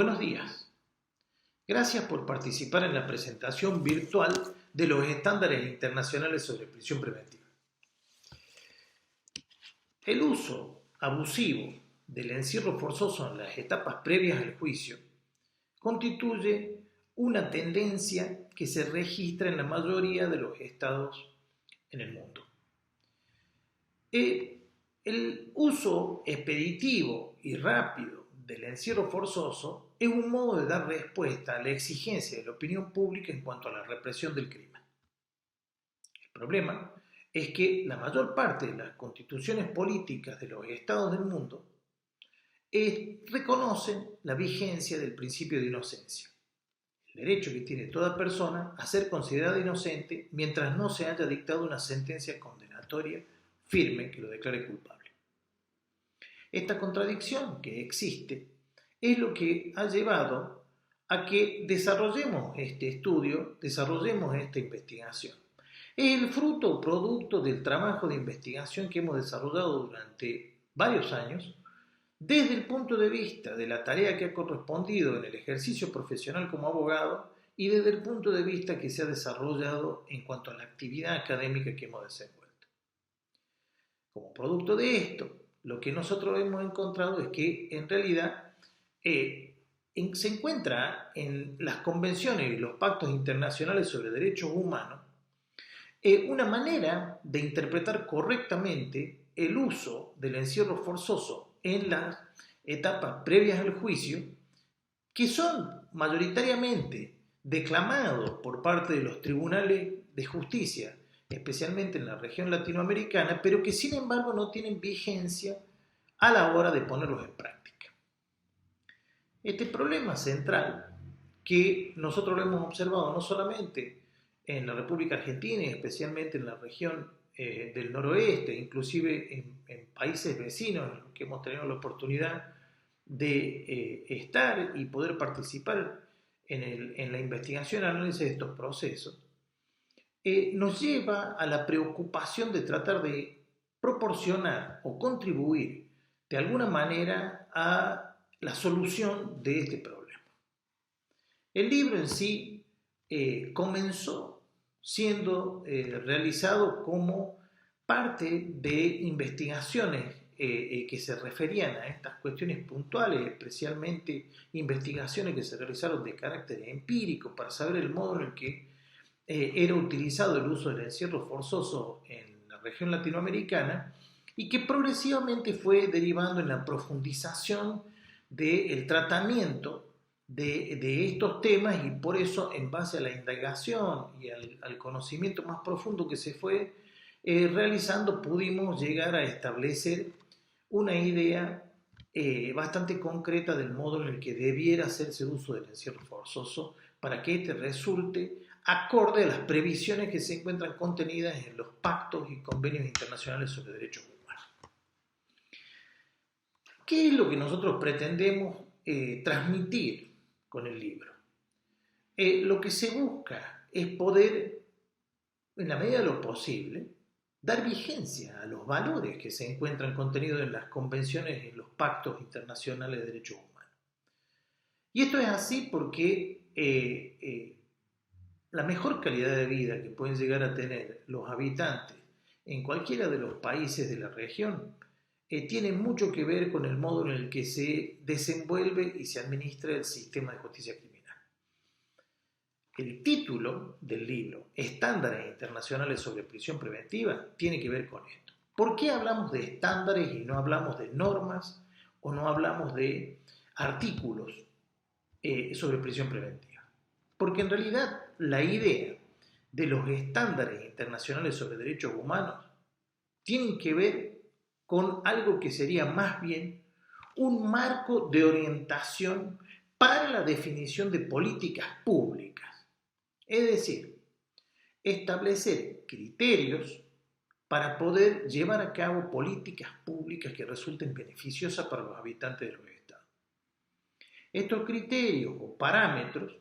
Buenos días. Gracias por participar en la presentación virtual de los estándares internacionales sobre prisión preventiva. El uso abusivo del encierro forzoso en las etapas previas al juicio constituye una tendencia que se registra en la mayoría de los estados en el mundo. El uso expeditivo y rápido del encierro forzoso es un modo de dar respuesta a la exigencia de la opinión pública en cuanto a la represión del crimen. El problema es que la mayor parte de las constituciones políticas de los estados del mundo reconocen la vigencia del principio de inocencia, el derecho que tiene toda persona a ser considerada inocente mientras no se haya dictado una sentencia condenatoria firme que lo declare culpable. Esta contradicción que existe es lo que ha llevado a que desarrollemos este estudio, desarrollemos esta investigación. Es el fruto o producto del trabajo de investigación que hemos desarrollado durante varios años desde el punto de vista de la tarea que ha correspondido en el ejercicio profesional como abogado y desde el punto de vista que se ha desarrollado en cuanto a la actividad académica que hemos desenvuelto. Como producto de esto, lo que nosotros hemos encontrado es que en realidad se encuentra en las convenciones y los pactos internacionales sobre derechos humanos una manera de interpretar correctamente el uso del encierro forzoso en las etapas previas al juicio, que son mayoritariamente declamados por parte de los tribunales de justicia, especialmente en la región latinoamericana, pero que sin embargo no tienen vigencia a la hora de ponerlos en práctica. Este problema central que nosotros lo hemos observado no solamente en la República Argentina y especialmente en la región del noroeste, inclusive en países vecinos en los que hemos tenido la oportunidad de estar y poder participar en la investigación y análisis de estos procesos, nos lleva a la preocupación de tratar de proporcionar o contribuir de alguna manera a la solución de este problema. El libro en sí comenzó siendo realizado como parte de investigaciones que se referían a estas cuestiones puntuales, especialmente investigaciones que se realizaron de carácter empírico para saber el modo en el que era utilizado el uso del encierro forzoso en la región latinoamericana y que progresivamente fue derivando en la profundización del tratamiento de estos temas y por eso en base a la indagación y al conocimiento más profundo que se fue realizando pudimos llegar a establecer una idea bastante concreta del modo en el que debiera hacerse uso del encierro forzoso para que este resulte acorde a las previsiones que se encuentran contenidas en los pactos y convenios internacionales sobre derechos humanos. ¿Qué es lo que nosotros pretendemos transmitir con el libro? Lo que se busca es poder, en la medida de lo posible, dar vigencia a los valores que se encuentran contenidos en las convenciones y en los pactos internacionales de derechos humanos. Y esto es así porque la mejor calidad de vida que pueden llegar a tener los habitantes en cualquiera de los países de la región tiene mucho que ver con el modo en el que se desenvuelve y se administra el sistema de justicia criminal. El título del libro, Estándares Internacionales sobre Prisión Preventiva, tiene que ver con esto. ¿Por qué hablamos de estándares y no hablamos de normas o no hablamos de artículos sobre prisión preventiva? Porque en realidad la idea de los estándares internacionales sobre derechos humanos tienen que ver con algo que sería más bien un marco de orientación para la definición de políticas públicas. Es decir, establecer criterios para poder llevar a cabo políticas públicas que resulten beneficiosas para los habitantes de los estados. Estos criterios o parámetros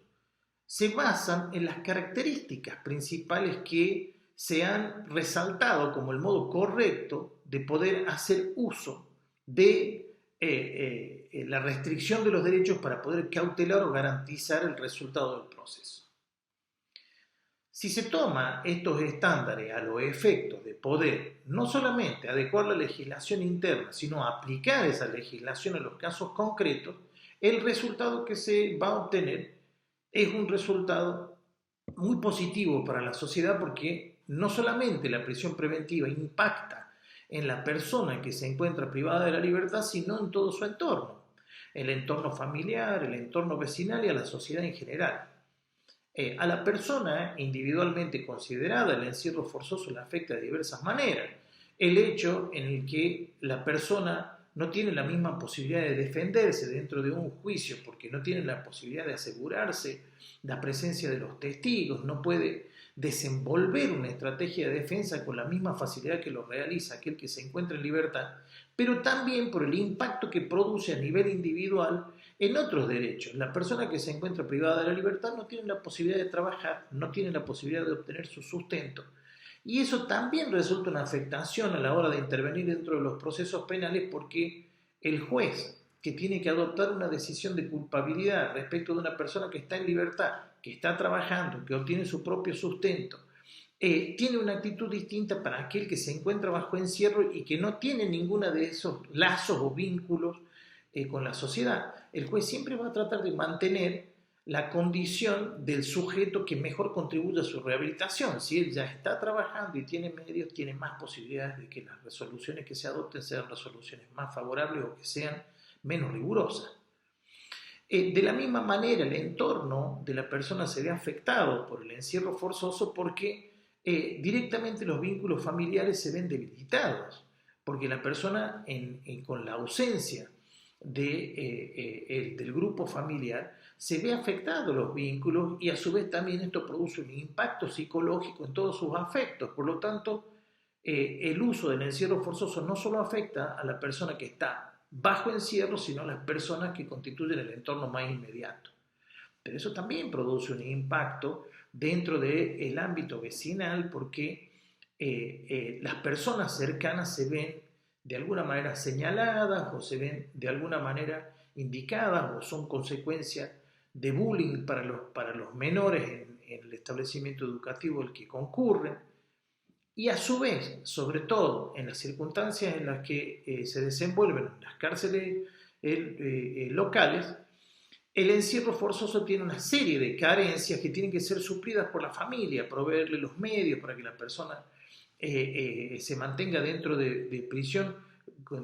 se basan en las características principales que se han resaltado como el modo correcto de poder hacer uso de la restricción de los derechos para poder cautelar o garantizar el resultado del proceso. Si se toma estos estándares a los efectos de poder no solamente adecuar la legislación interna, sino aplicar esa legislación en los casos concretos, el resultado que se va a obtener es un resultado muy positivo para la sociedad, porque no solamente la prisión preventiva impacta en la persona que se encuentra privada de la libertad, sino en todo su entorno, el entorno familiar, el entorno vecinal y a la sociedad en general. A la persona individualmente considerada, el encierro forzoso le afecta de diversas maneras. El hecho en el que la persona no tiene la misma posibilidad de defenderse dentro de un juicio, porque no tiene la posibilidad de asegurarse la presencia de los testigos, no puede desenvolver una estrategia de defensa con la misma facilidad que lo realiza aquel que se encuentra en libertad, pero también por el impacto que produce a nivel individual en otros derechos. La persona que se encuentra privada de la libertad no tiene la posibilidad de trabajar, no tiene la posibilidad de obtener su sustento. Y eso también resulta una afectación a la hora de intervenir dentro de los procesos penales, porque el juez que tiene que adoptar una decisión de culpabilidad respecto de una persona que está en libertad, que está trabajando, que obtiene su propio sustento, tiene una actitud distinta para aquel que se encuentra bajo encierro y que no tiene ninguno de esos lazos o vínculos con la sociedad. El juez siempre va a tratar de mantener la condición del sujeto que mejor contribuye a su rehabilitación. Si él ya está trabajando y tiene medios, tiene más posibilidades de que las resoluciones que se adopten sean resoluciones más favorables o que sean menos rigurosas. De la misma manera, el entorno de la persona se ve afectado por el encierro forzoso, porque directamente los vínculos familiares se ven debilitados, porque la persona con la ausencia del grupo familiar se ve afectado los vínculos, y a su vez también esto produce un impacto psicológico en todos sus afectos. Por lo tanto, el uso del encierro forzoso no solo afecta a la persona que está bajo encierro, sino a las personas que constituyen el entorno más inmediato. Pero eso también produce un impacto dentro del ámbito vecinal, porque las personas cercanas se ven de alguna manera señaladas, o se ven de alguna manera indicadas, o son consecuencia de bullying para los menores en el establecimiento educativo al que concurren. Y a su vez, sobre todo en las circunstancias en las que se desenvuelven las cárceles locales, el encierro forzoso tiene una serie de carencias que tienen que ser suplidas por la familia, proveerle los medios para que la persona se mantenga dentro de prisión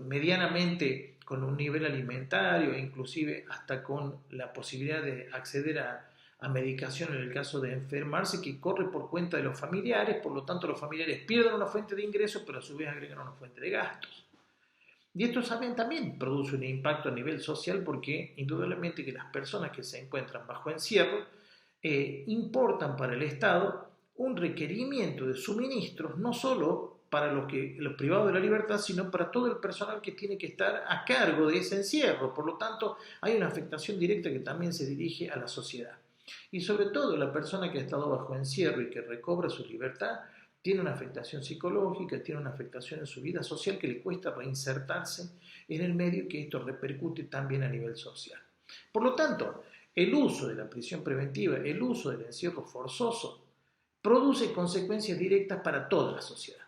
medianamente con un nivel alimentario, e inclusive hasta con la posibilidad de acceder a medicación en el caso de enfermarse, que corre por cuenta de los familiares. Por lo tanto, los familiares pierden una fuente de ingresos, pero a su vez agregan una fuente de gastos. Y esto también produce un impacto a nivel social, porque indudablemente que las personas que se encuentran bajo encierro importan para el Estado un requerimiento de suministros, no solo para los privados de la libertad, sino para todo el personal que tiene que estar a cargo de ese encierro. Por lo tanto, hay una afectación directa que también se dirige a la sociedad. Y sobre todo, la persona que ha estado bajo encierro y que recobra su libertad tiene una afectación psicológica, tiene una afectación en su vida social, que le cuesta reinsertarse en el medio, y que esto repercute también a nivel social. Por lo tanto, el uso de la prisión preventiva, el uso del encierro forzoso, produce consecuencias directas para toda la sociedad.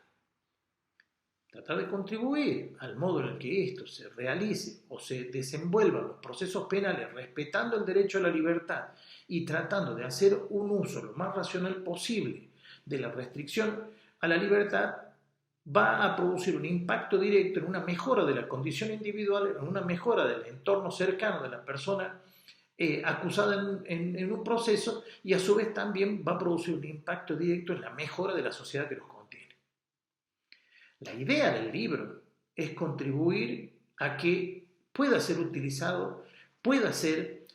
Tratar de contribuir al modo en el que esto se realice o se desenvuelvan los procesos penales, respetando el derecho a la libertad y tratando de hacer un uso lo más racional posible de la restricción a la libertad, va a producir un impacto directo en una mejora de la condición individual, en una mejora del entorno cercano de la persona acusada en un proceso, y a su vez también va a producir un impacto directo en la mejora de la sociedad que los contiene. La idea del libro es contribuir a que pueda ser utilizado, pueda ser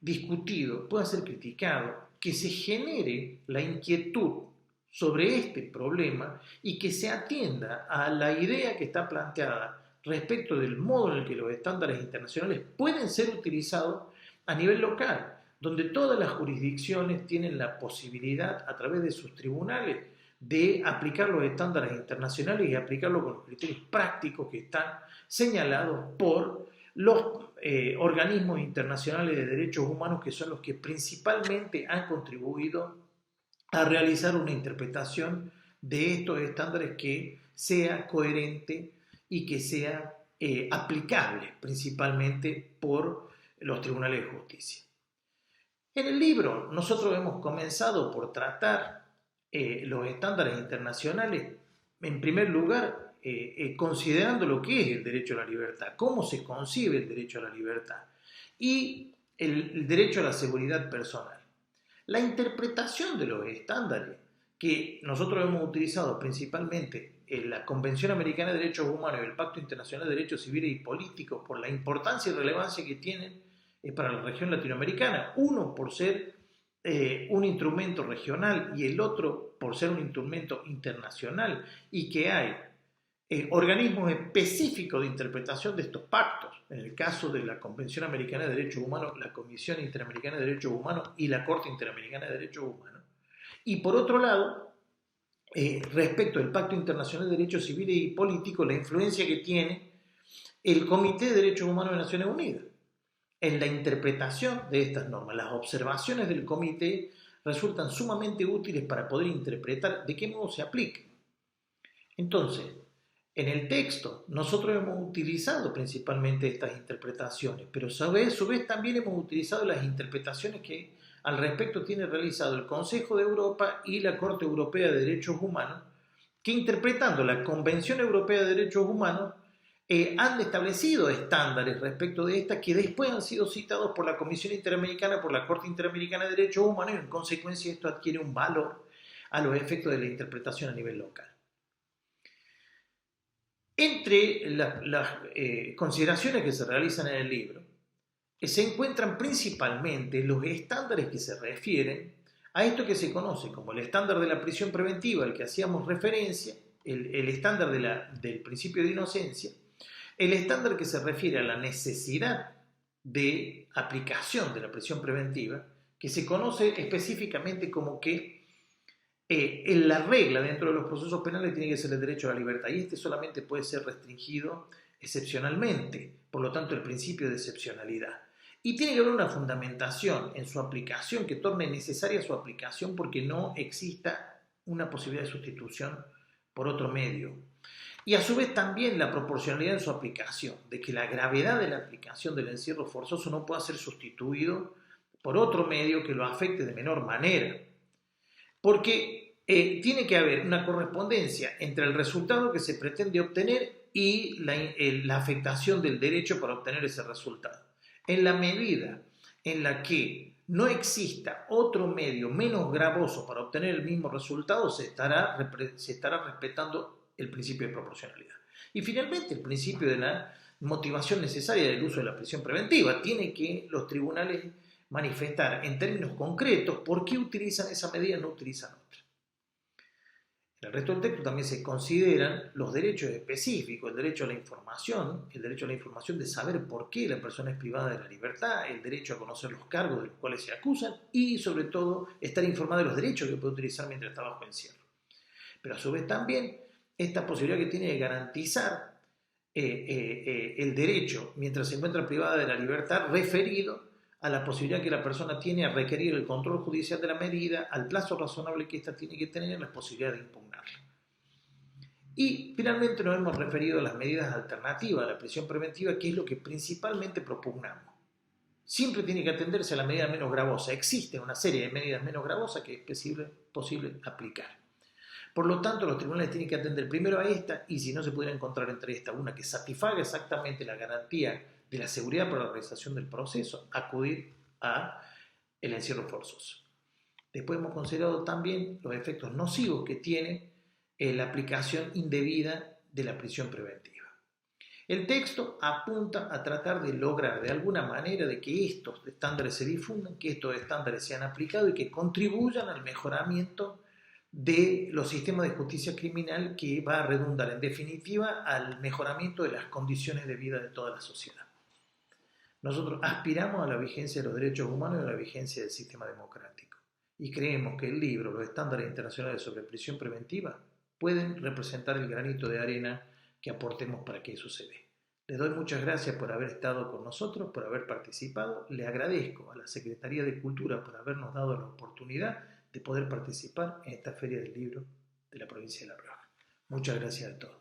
discutido, pueda ser criticado, que se genere la inquietud sobre este problema y que se atienda a la idea que está planteada respecto del modo en el que los estándares internacionales pueden ser utilizados a nivel local, donde todas las jurisdicciones tienen la posibilidad, a través de sus tribunales, de aplicar los estándares internacionales y aplicarlo con los criterios prácticos que están señalados por los organismos internacionales de derechos humanos, que son los que principalmente han contribuido a realizar una interpretación de estos estándares que sea coherente y que sea aplicable principalmente por los tribunales de justicia. En el libro nosotros hemos comenzado por tratar los estándares internacionales, en primer lugar, considerando lo que es el derecho a la libertad, cómo se concibe el derecho a la libertad y el derecho a la seguridad personal. La interpretación de los estándares que nosotros hemos utilizado principalmente en la Convención Americana de Derechos Humanos y el Pacto Internacional de Derechos Civiles y Políticos por la importancia y relevancia que tienen para la región latinoamericana, uno por ser un instrumento regional y el otro por ser un instrumento internacional, y que hay organismos específicos de interpretación de estos pactos, en el caso de la Convención Americana de Derechos Humanos, la Comisión Interamericana de Derechos Humanos y la Corte Interamericana de Derechos Humanos. Y por otro lado, respecto del Pacto Internacional de Derechos Civiles y Políticos, la influencia que tiene el Comité de Derechos Humanos de Naciones Unidas en la interpretación de estas normas. Las observaciones del comité resultan sumamente útiles para poder interpretar de qué modo se aplica. Entonces, en el texto nosotros hemos utilizado principalmente estas interpretaciones, pero a su vez también hemos utilizado las interpretaciones que al respecto tiene realizado el Consejo de Europa y la Corte Europea de Derechos Humanos, que interpretando la Convención Europea de Derechos Humanos han establecido estándares respecto de estas que después han sido citados por la Comisión Interamericana, por la Corte Interamericana de Derechos Humanos, y en consecuencia esto adquiere un valor a los efectos de la interpretación a nivel local. Entre las consideraciones que se realizan en el libro se encuentran principalmente los estándares que se refieren a esto que se conoce como el estándar de la prisión preventiva, al que hacíamos referencia, el estándar del principio de inocencia, el estándar que se refiere a la necesidad de aplicación de la prisión preventiva, que se conoce específicamente como que la regla dentro de los procesos penales tiene que ser el derecho a la libertad, y este solamente puede ser restringido excepcionalmente, por lo tanto el principio de excepcionalidad. Y tiene que haber una fundamentación en su aplicación que torne necesaria su aplicación porque no exista una posibilidad de sustitución por otro medio. Y a su vez también la proporcionalidad en su aplicación, de que la gravedad de la aplicación del encierro forzoso no pueda ser sustituido por otro medio que lo afecte de menor manera. Porque tiene que haber una correspondencia entre el resultado que se pretende obtener y la afectación del derecho para obtener ese resultado. En la medida en la que no exista otro medio menos gravoso para obtener el mismo resultado, se estará respetando el principio de proporcionalidad. Y finalmente el principio de la motivación necesaria del uso de la prisión preventiva. Tiene que los tribunales manifestar en términos concretos por qué utilizan esa medida y no utilizan otra. En el resto del texto también se consideran los derechos específicos, el derecho a la información de saber por qué la persona es privada de la libertad, el derecho a conocer los cargos de los cuales se acusan y sobre todo estar informado de los derechos que puede utilizar mientras está bajo encierro. Pero a su vez también esta posibilidad que tiene de garantizar el derecho mientras se encuentra privada de la libertad, referido a la posibilidad que la persona tiene a requerir el control judicial de la medida, al plazo razonable que ésta tiene que tener, la posibilidad de impugnarla. Y finalmente nos hemos referido a las medidas alternativas a la prisión preventiva, que es lo que principalmente propugnamos. Siempre tiene que atenderse a la medida menos gravosa. Existe una serie de medidas menos gravosas que es posible aplicar. Por lo tanto, los tribunales tienen que atender primero a esta, y si no se pudiera encontrar entre esta una que satisfaga exactamente la garantía de la seguridad para la realización del proceso, acudir al encierro forzoso. Después hemos considerado también los efectos nocivos que tiene la aplicación indebida de la prisión preventiva. El texto apunta a tratar de lograr de alguna manera de que estos estándares se difundan, que estos estándares sean aplicados y que contribuyan al mejoramiento de los sistemas de justicia criminal, que va a redundar en definitiva al mejoramiento de las condiciones de vida de toda la sociedad. Nosotros aspiramos a la vigencia de los derechos humanos y a la vigencia del sistema democrático. y creemos que el libro, los estándares internacionales sobre prisión preventiva, pueden representar el granito de arena que aportemos para que eso se dé. Les doy muchas gracias por haber estado con nosotros, por haber participado. Le agradezco a la Secretaría de Cultura por habernos dado la oportunidad de poder participar en esta Feria del Libro de la provincia de La Rioja. Muchas gracias a todos.